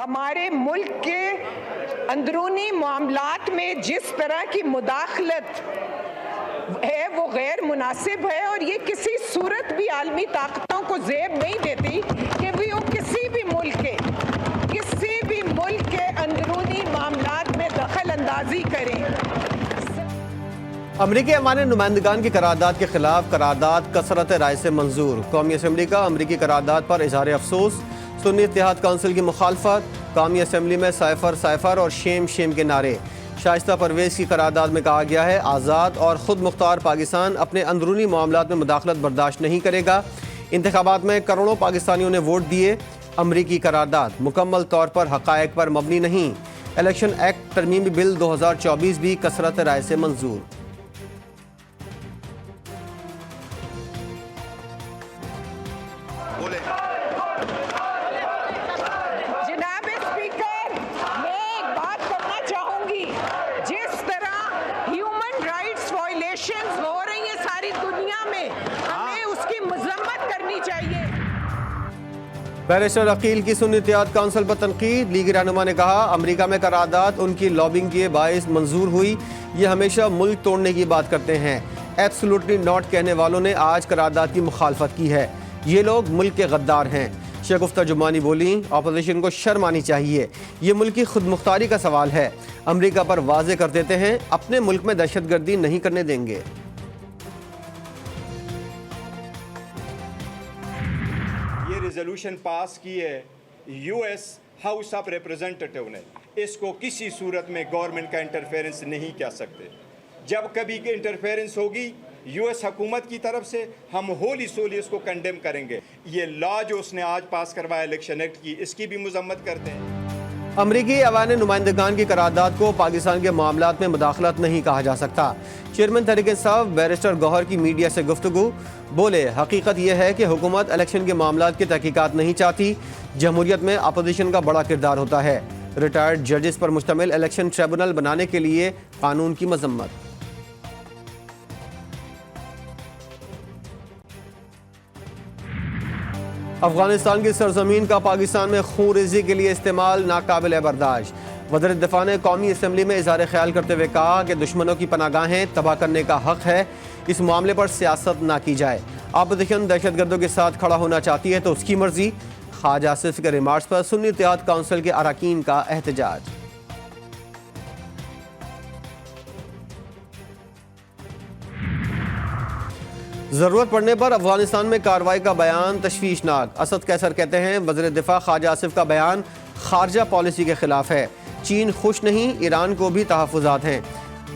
हमारे मुल्क के अंदरूनी मामलात में जिस तरह की मुदाखलत है वो गैर मुनासिब है और ये किसी सूरत भी आलमी ताकतों को ज़ेब नहीं देती कि वो किसी भी मुल्क के अंदरूनी मामलात में दखल अंदाजी करें। अमरीकी अवामी नुमाइंदगान की करारदाद के खिलाफ करारदाद कसरत राय से मंजूर। कौमी असम्बली का अमरीकी करारदाद पर इजहार अफसोस। सुन्नी इत्तेहाद काउंसिल की मुखालफत। कौमी असम्बली में साइफर साइफर और शेम शेम के नारे। शाइस्ता परवेज़ की करारदाद में कहा गया है आज़ाद और ख़ुद मुख्तार पाकिस्तान अपने अंदरूनी मामलात में मुदाखलत बर्दाश्त नहीं करेगा। इंतखाबात में करोड़ों पाकिस्तानियों ने वोट दिए। अमरीकी करारदाद मुकम्मल तौर पर हक़ाइक़ पर मबनी नहीं। इलेक्शन एक्ट तरमीमी बिल 2024 भी कसरत राय से मंजूर। जनाब स्पीकर, मैं एक बात करना चाहूंगी, जिस तरह ह्यूमन राइट्स वायलेशंस हो रही हैं सारी दुनिया में, हमें उसकी मजम्मत करनी चाहिए। बैरिस्टर अकील की सुन्नी इत्तेहाद काउंसिल पर तनकीद। लीगी रहनुमा ने कहा अमरीका में करारदाद उनकी लॉबिंग के बायस मंजूर हुई। ये हमेशा मुल्क तोड़ने की बात करते हैं। एब्सोल्युटली नॉट कहने वालों ने आज करारदाद की मुखालफत की है। ये लोग मुल्क के गद्दार हैं। शगुफ्ता जुमानी बोली अपोजिशन को शर्म आनी चाहिए। ये मुल्क की खुद मुख्तारी का सवाल है। अमरीका पर वाजे कर देते हैं अपने मुल्क में दहशतगर्दी नहीं करने देंगे। ये रिजोल्यूशन पास की है यूएस हाउस ऑफ रिप्रेजेंटेटिव ने। इसको किसी सूरत में गवर्नमेंट का इंटरफेरेंस नहीं कह सकते। जब कभी इंटरफेरेंस होगी यूएस हुकूमत की तरफ से, हम होली सोली इसको कंडेम करेंगे। ये लॉ जो उसने आज पास करवाया इलेक्शन एक्ट की, इसकी भी मजम्मत करते हैं। अमरीकी अवामी नुमाइंदगान की करारदाद को पाकिस्तान के मामलात में मुदाखलत नहीं कहा जा सकता। चेयरमैन तहरीक इंसाफ बैरिस्टर गौहर की मीडिया से गुफ्तगू। बोले हकीकत यह है कि हुकूमत इलेक्शन के मामलात की तहकीकात नहीं चाहती। जमहूरियत में अपोजिशन का बड़ा किरदार होता है। रिटायर्ड जजेस पर मुश्तमिल इलेक्शन ट्रिब्यूनल बनाने के लिए कानून की मजम्मत। अफगानिस्तान की सरजमीन का पाकिस्तान में खून रेजी के लिए इस्तेमाल नाकाबिल बर्दाश्त। वज़ीर दिफा ने कौमी असम्बली में इज़हार ख्याल करते हुए कहा कि दुश्मनों की पनागाहें तबाह करने का हक है। इस मामले पर सियासत ना की जाए। अपोजिशन दहशतगर्दों के साथ खड़ा होना चाहती है तो उसकी मर्जी। ख्वाजा आसिफ के रिमार्क्स पर सुन्नी इत्तेहाद काउंसिल के अरकान का एहतजाज। ज़रूरत पड़ने पर अफगानिस्तान में कार्रवाई का बयान तशवीशनाक। असद कैसर कहते हैं वज़ीर दिफा ख्वाजा आसिफ का बयान खारजा पॉलिसी के खिलाफ है। चीन खुश नहीं, ईरान को भी तहफ़्फ़ुज़ात हैं।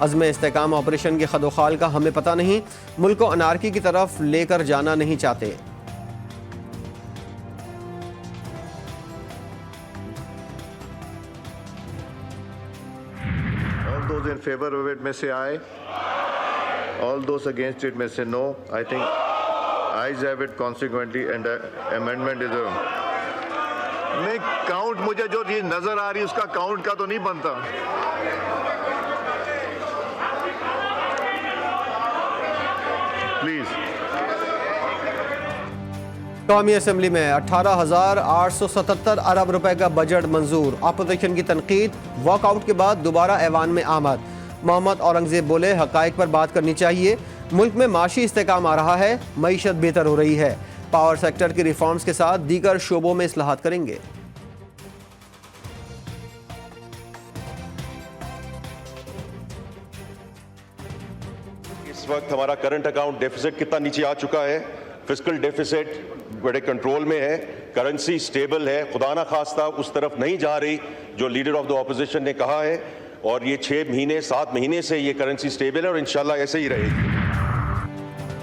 अज़्म इस्तेहकाम ऑपरेशन के खदोखाल का हमें पता नहीं। मुल्क को अनारकी की तरफ लेकर जाना नहीं चाहते। All those in favor of it may say aye. All those against it may say no. I think ayes have it consequently and amendment is नहीं काउंट मुझे जो चीज नजर आ रही है उसका काउंट का तो नहीं बनता। प्लीज। कौमी असम्बली में 18,877 अरब रुपए का बजट मंजूर। अपोजिशन की तनकीद। वॉकआउट के बाद दोबारा ऐवान में आमद। मोहम्मद औरंगजेब बोले हक़ाइक़ पर बात करनी चाहिए। मुल्क में माशी इस्तेहकाम आ रहा है, मईशत बेहतर हो रही है। पावर सेक्टर की रिफॉर्म्स के साथ दीगर शोबों में इस्लाहात करेंगे। इस वक्त हमारा करंट अकाउंट डेफिसिट कितना नीचे आ चुका है। फिस्कल डेफिसिट बड़े कंट्रोल में है। करेंसी स्टेबल है। खुदा ना खास्ता उस तरफ नहीं जा रही जो लीडर ऑफ द ऑपोजिशन ने कहा है। और ये 6 महीने 7 महीने से ये करेंसी स्टेबल है और इंशाल्लाह ऐसे ही रहेगी।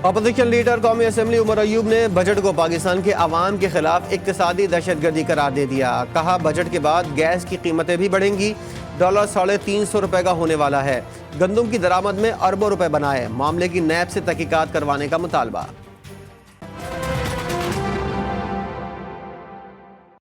अपोजिशन लीडर कौमी असम्बली उमर अयूब ने बजट को पाकिस्तान के अवाम के खिलाफ इक्तिसादी दहशतगर्दी करार दे दिया। कहा बजट के बाद गैस की कीमतें भी बढ़ेंगी। डॉलर 350 रुपए का होने वाला है। गंदम की दरामद में अरबों रुपए बनाए। मामले की नैब से तहकीकात करवाने का मुतालबा।